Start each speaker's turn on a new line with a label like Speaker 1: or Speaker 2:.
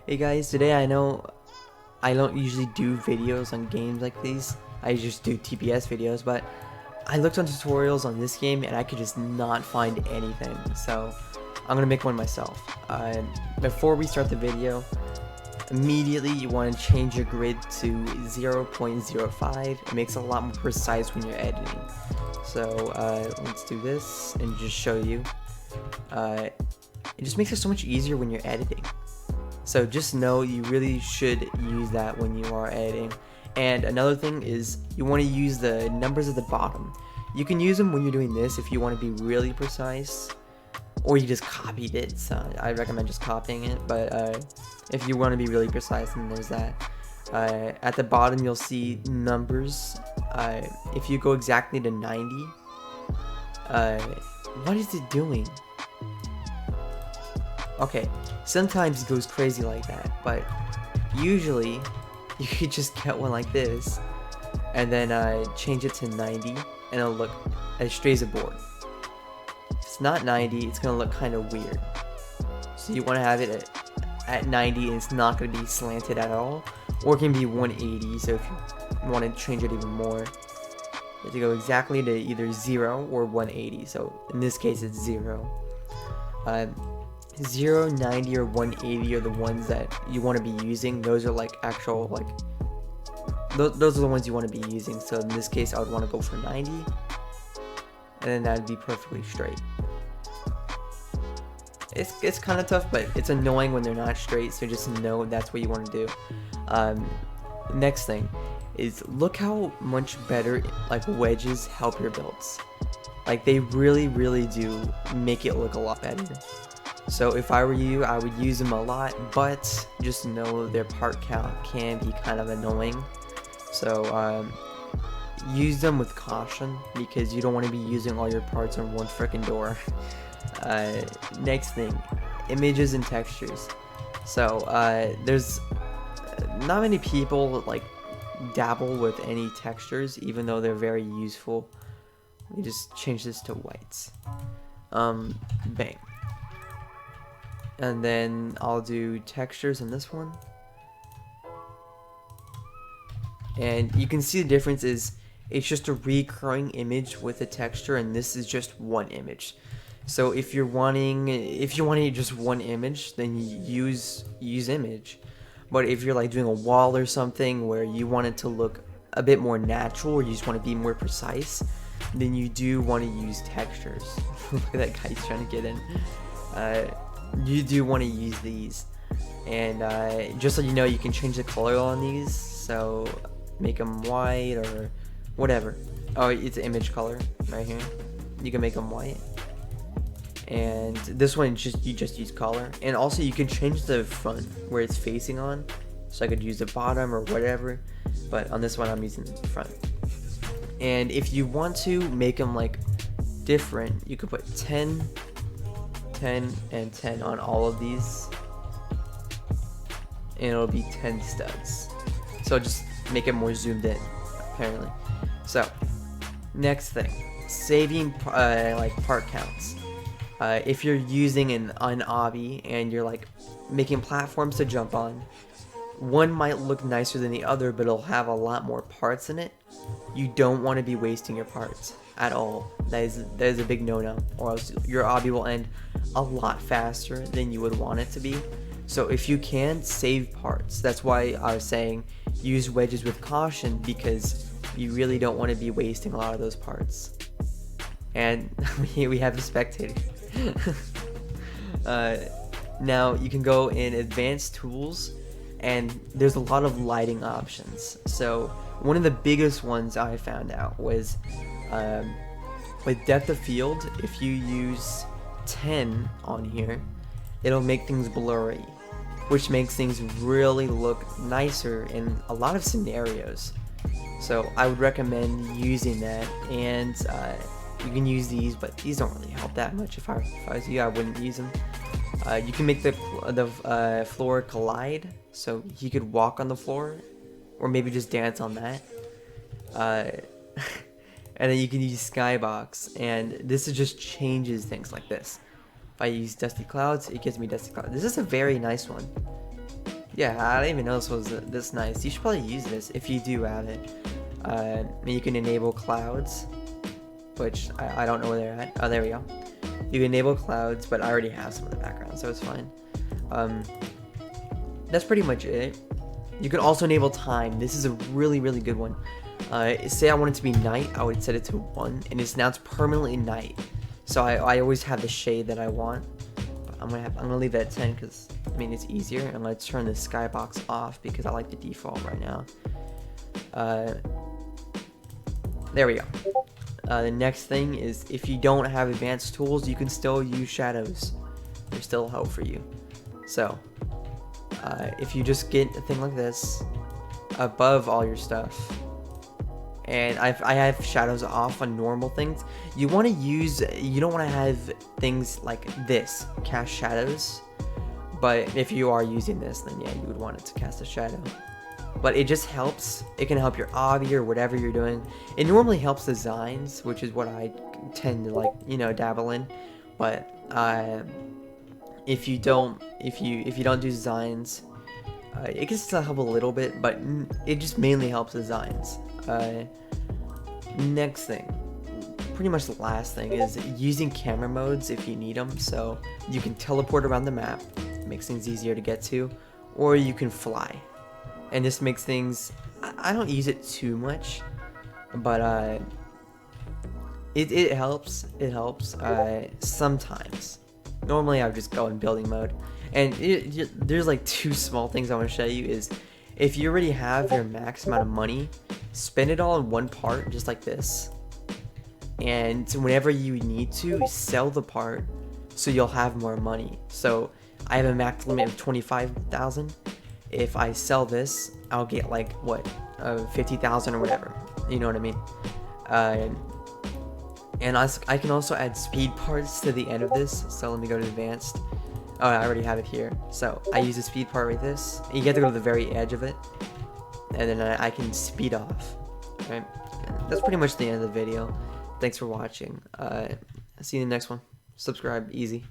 Speaker 1: Hey guys, today I know I don't usually do videos on games like these. I just do TPS videos, but I looked on tutorials on this game and I could just not find anything. So I'm gonna make one myself. Before we start the video, immediately you want to change your grid to 0.05. It makes it a lot more precise when you're editing. So let's do this and just show you. It just makes it so much easier when you're editing. So just know you really should use that when you are editing. And another thing is you want to use the numbers at the bottom. You can use them when you're doing this if you want to be really precise, or you just copied it. So I recommend just copying it. But if you want to be really precise, then there's that. At the bottom you'll see numbers. If you go exactly to 90, what is it doing? Okay, sometimes it goes crazy like that, but usually you could just get one like this and then change it to 90 and it'll look as straight as a board. If it's not 90, it's gonna look kind of weird. So you want to have it at 90 and it's not gonna be slanted at all, or it can be 180. So if you want to change it even more, you have to go exactly to either 0 or 180. So in this case it's 0. 0, 90, or 180 are the ones that you want to be using. Those are like actual, like, those are the ones you want to be using. So in this case I would want to go for 90, and then that would be perfectly straight. It's kind of tough, but it's annoying when they're not straight, so just know that's what you want to do. Next thing is, look how much better like wedges help your builds. Like, they really do make it look a lot better. So if I were you, I would use them a lot, but just know their part count can be kind of annoying. So use them with caution, because you don't want to be using all your parts on one freaking door. Next thing, images and textures. So there's not many people like dabble with any textures, even though they're very useful. Let me just change this to whites. Bang. And then I'll do textures in this one. And you can see the difference is it's just a recurring image with a texture, and this is just one image. So if you're wanting just one image, then you use image. But if you're like doing a wall or something where you want it to look a bit more natural, or you just want to be more precise, then you do want to use textures. Look at that guy, he's trying to get in. You do want to use these, and just so you know, you can change the color on these, so make them white or whatever. Oh, it's image color right here. You can make them white, and this one you just use color. And also you can change the front where it's facing on, so I could use the bottom or whatever, but on this one I'm using the front. And if you want to make them like different, you could put 10, and 10 on all of these, and it'll be 10 studs. So just make it more zoomed in, apparently. So next thing, saving like part counts. If you're using an Obby and you're like making platforms to jump on, one might look nicer than the other, but it'll have a lot more parts in it. You don't want to be wasting your parts at all. That is a big no-no, or else your Obby will end a lot faster than you would want it to be. So if you can, save parts. That's why I was saying use wedges with caution, because you really don't want to be wasting a lot of those parts. And we have a spectator. Now you can go in advanced tools, and there's a lot of lighting options. So one of the biggest ones I found out was with depth of field. If you use 10 on here, it'll make things blurry, which makes things really look nicer in a lot of scenarios. So I would recommend using that. And you can use these, but these don't really help that much. If I was you, I wouldn't use them. You can make the floor collide, so he could walk on the floor, or maybe just dance on that. And then you can use Skybox, and this just changes things like this. If I use Dusty Clouds, it gives me Dusty Clouds. This is a very nice one. Yeah, I didn't even know this was this nice. You should probably use this if you do have it. You can enable clouds, which I don't know where they're at. Oh, there we go. You can enable clouds, but I already have some in the background, so it's fine. That's pretty much it. You can also enable time. This is a really, really good one. Say I want it to be night, I would set it to 1, and now it's permanently night. So I always have the shade that I want. But I'm gonna leave that at 10 because I mean it's easier. And let's turn the Skybox off because I like the default right now. There we go. The next thing is if you don't have advanced tools, you can still use shadows. There's still hope for you. So if you just get a thing like this above all your stuff, and I have shadows off on normal things. You don't want to have things like this cast shadows, but if you are using this, then yeah, you would want it to cast a shadow. But it just helps. It can help your obby or whatever you're doing. It normally helps designs, which is what I tend to like, dabble in. But if you don't do designs, it can still help a little bit, but it just mainly helps designs. Next thing, pretty much the last thing, is using camera modes if you need them. So you can teleport around the map, makes things easier to get to, or you can fly. And this makes things, I don't use it too much, but it helps. It helps sometimes. Normally I would just go in building mode. And there's like 2 small things I want to show you. Is if you already have your max amount of money, spend it all in one part, just like this. And whenever you need to, sell the part so you'll have more money. So I have a max limit of 25,000. If I sell this, I'll get like what, 50,000 or whatever. You know what I mean? And I can also add speed parts to the end of this. So let me go to advanced. Oh, I already have it here. So I use the speed part like this. You get to go to the very edge of it, and then I can speed off. Right? That's pretty much the end of the video. Thanks for watching. See you in the next one. Subscribe, easy.